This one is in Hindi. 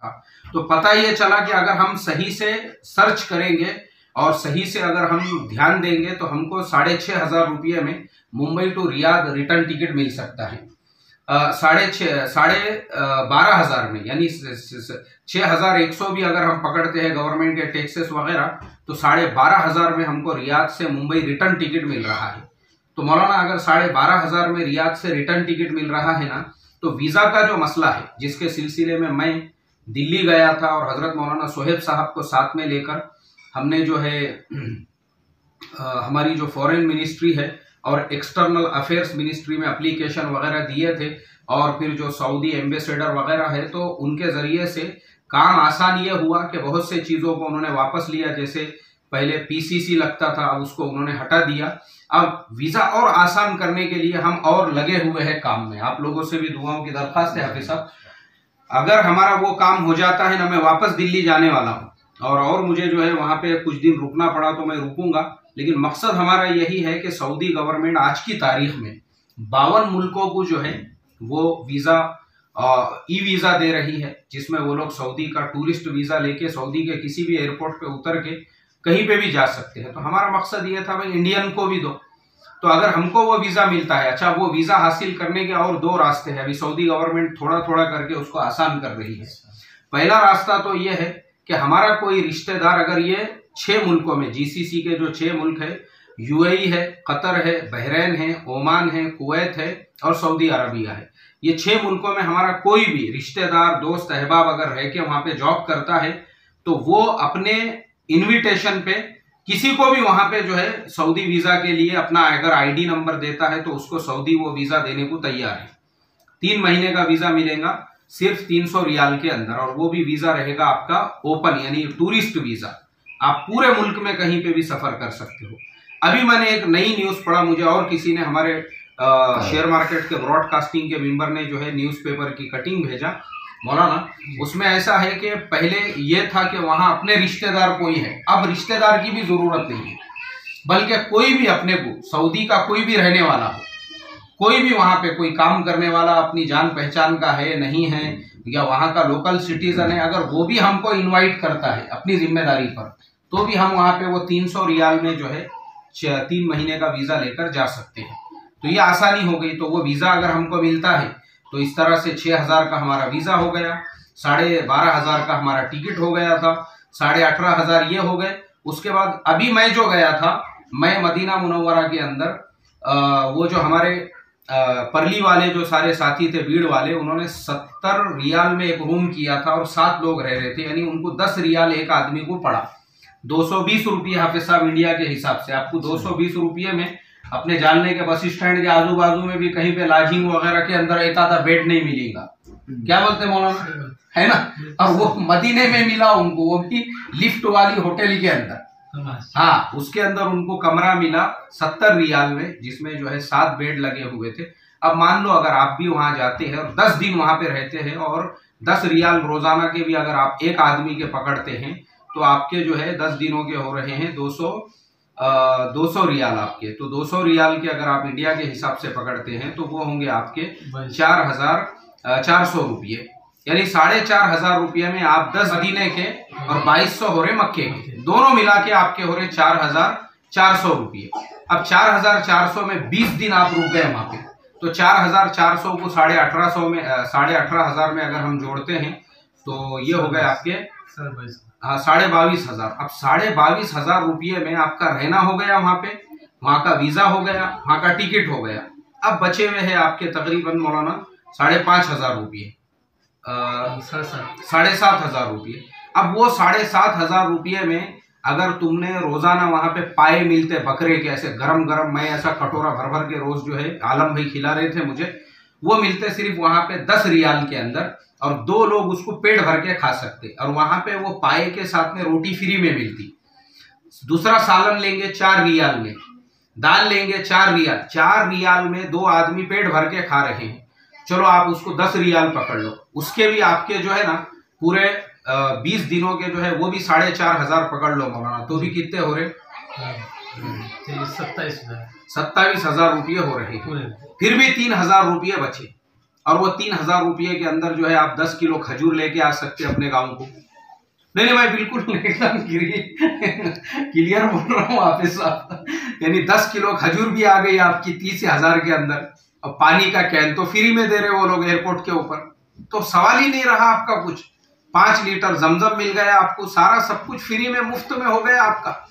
हाँ, तो पता ये चला कि अगर हम सही से सर्च करेंगे और सही से अगर हम ध्यान देंगे तो हमको 6,500 रुपये में Mumbai to Riyadh return ticket मिल सकता है। 12,500 में, यानी 6,100 भी अगर हम पकड़ते हैं गवर्नमेंट के टैक्सेस वगैरह, तो 12,500 में हमको रियाद से मुंबई रिटर्न टिकट मिल रहा है। तो मौलाना अगर 12,500 में रियाद से रिटर्न टिकट मिल रहा है ना, तो वीजा का जो मसला है जिसके सिलसिले में मैं दिल्ली गया था और हजरत मौलाना सोहेब साहब को साथ में लेकर हमने जो है हमारी जो फॉरेन मिनिस्ट्री है और एक्सटर्नल अफेयर्स मिनिस्ट्री में एप्लीकेशन वगैरह दिए थे, और फिर जो सऊदी एम्बेसडर वगैरह है तो उनके जरिए से काम आसान ये हुआ कि बहुत से चीज़ों को उन्होंने वापस लिया। जैसे पहले पीसीसी लगता था, अब उसको उन्होंने हटा दिया। अब वीज़ा और आसान करने के लिए हम और लगे हुए हैं काम में। आप लोगों से भी दुआओं की दरख्वास्त है हाफिज साहब, अगर हमारा वो काम हो जाता है ना, मैं वापस दिल्ली जाने वाला हूँ और मुझे जो है वहाँ पे कुछ दिन रुकना पड़ा तो मैं रुकूंगा, लेकिन मकसद हमारा यही है कि सऊदी गवर्नमेंट आज की तारीख में 52 मुल्कों को जो है वो वीज़ा ई वीज़ा दे रही है, जिसमें वो लोग सऊदी का टूरिस्ट वीज़ा लेके सऊदी के किसी भी एयरपोर्ट पे उतर के कहीं पे भी जा सकते हैं। तो हमारा मकसद ये था भाई इंडियन को भी दो, तो अगर हमको वो वीज़ा मिलता है, अच्छा वो वीज़ा हासिल करने के और 2 रास्ते हैं। अभी सऊदी गवर्नमेंट थोड़ा थोड़ा करके उसको आसान कर रही है। पहला रास्ता तो ये है कि हमारा कोई रिश्तेदार अगर ये 6 मुल्कों में, जीसीसी के जो 6 मुल्क है, यूएई है, कतर है, बहरीन है, ओमान है, कुवैत है और सऊदी अरबिया है, ये 6 मुल्कों में हमारा कोई भी रिश्तेदार, दोस्त, अहबाब अगर रह के वहां पे जॉब करता है तो वो अपने इनविटेशन पे किसी को भी वहां पे जो है सऊदी वीजा के लिए अपना अगर आईडी नंबर देता है तो उसको सऊदी वो वीजा देने को तैयार है। 3 महीने का वीजा मिलेगा सिर्फ 300 रियाल के अंदर, और वो भी वीजा रहेगा आपका ओपन, यानी टूरिस्ट वीजा। आप पूरे मुल्क में कहीं पे भी सफर कर सकते हो। अभी मैंने एक नई न्यूज पढ़ा, मुझे और किसी ने, हमारे शेयर मार्केट के ब्रॉडकास्टिंग के मेंबर ने जो है न्यूज़पेपर की कटिंग भेजा मौलाना, उसमें ऐसा है कि पहले ये था कि वहां अपने रिश्तेदार कोई है, अब रिश्तेदार की भी जरूरत नहीं है, बल्कि कोई भी अपने को सऊदी का कोई भी रहने वाला हो, कोई भी वहां पे कोई काम करने वाला अपनी जान पहचान का है, नहीं है, या वहां का लोकल सिटीजन है, अगर वो भी हमको इनवाइट करता है अपनी जिम्मेदारी पर, तो भी हम वहां पे वो 300 रियाल में जो है 3 महीने का वीजा लेकर जा सकते हैं। तो ये आसानी हो गई। तो वो वीजा अगर हमको मिलता है तो इस तरह से 6,000 का हमारा वीजा हो गया, 12,500 का हमारा टिकट हो गया था, 18,500 ये हो गए। उसके बाद अभी मैं जो गया था, मैं मदीना मुनव्वरा के अंदर वो जो हमारे परली वाले जो सारे साथी थे, भीड़ वाले, उन्होंने 70 रियाल में एक रूम किया था और 7 लोग रह रहे थे, यानी उनको 10 रियाल एक आदमी को पड़ा। 220 रुपये हाफिज साहब इंडिया के हिसाब से, आपको 220 रुपये में अपने जानने के बस स्टैंड के आजू बाजू में भी कहीं पे लॉजिंग वगैरह के अंदर एक आधा बेड नहीं मिलेगा, क्या बोलते मौलाना, है ना। और वो मदीने में मिला उनको, वो भी लिफ्ट वाली होटल के अंदर, हाँ, उसके अंदर उनको कमरा मिला 70 रियाल में, जिसमें जो है 7 बेड लगे हुए थे। अब मान लो अगर आप भी वहां जाते हैं और 10 दिन वहां पे रहते हैं और 10 रियाल रोजाना के भी अगर आप एक आदमी के पकड़ते हैं तो आपके जो है 10 दिनों के हो रहे हैं 200 रियाल आपके। तो 200 रियाल के अगर आप इंडिया के हिसाब से पकड़ते हैं तो वो होंगे आपके 4,400 रुपये, यानी 4,500 रुपये में आप 10 मदीने के और 2,200 हो रहे मक्के के, दोनों मिला के आपके हो रहे 4,400 रुपये। अब 4,400 में 20 दिन आप रुक गए वहां पे, तो 4,400 को 18,500 में 18,500 में अगर हम जोड़ते हैं तो ये हो गए आपके 22,500। अब 22,500 रुपये में आपका रहना हो गया वहां पे, वहां का वीजा हो गया, वहां का टिकट हो गया। अब बचे हुए हैं आपके तकरीबन मौलाना 5,500 रुपये, 7,500 रुपये। अब वो 7,500 रुपये में अगर तुमने रोजाना वहां पे पाए मिलते बकरे के, ऐसे गरम गरम, मैं ऐसा कटोरा भर भर के रोज जो है आलम भाई खिला रहे थे मुझे, वो मिलते सिर्फ वहां पे 10 रियाल के अंदर, और 2 लोग उसको पेट भर के खा सकते। और वहां पे वो पाए के साथ में रोटी फ्री में मिलती। दूसरा सालन लेंगे 4 रियाल में, दाल लेंगे 4 रियाल, 4 रियाल में 2 आदमी पेट भर के खा रहे हैं। चलो आप उसको 10 रियाल पकड़ लो, उसके भी आपके जो है ना पूरे 20 दिनों के जो है वो भी 4,500 पकड़ लो मौलाना, तो भी कितने हो रहे, 27,000 रुपये हो रहे हैं। फिर भी 3,000 रुपये बचे। और वो 3,000 रुपये के अंदर जो है आप 10 किलो खजूर लेके आ सकते हैं अपने गांव को। नहीं मैं बिल्कुल एकदम क्लियर बोल रहा हूँ आप साहब, यानी 10 किलो खजूर भी आ गई आपकी 30,000 के अंदर, और पानी का कैन तो फ्री में दे रहे वो लोग एयरपोर्ट के ऊपर, तो सवाल ही नहीं रहा आपका कुछ। 5 लीटर जमजम मिल गया आपको, सारा सब कुछ फ्री में मुफ्त में हो गया आपका।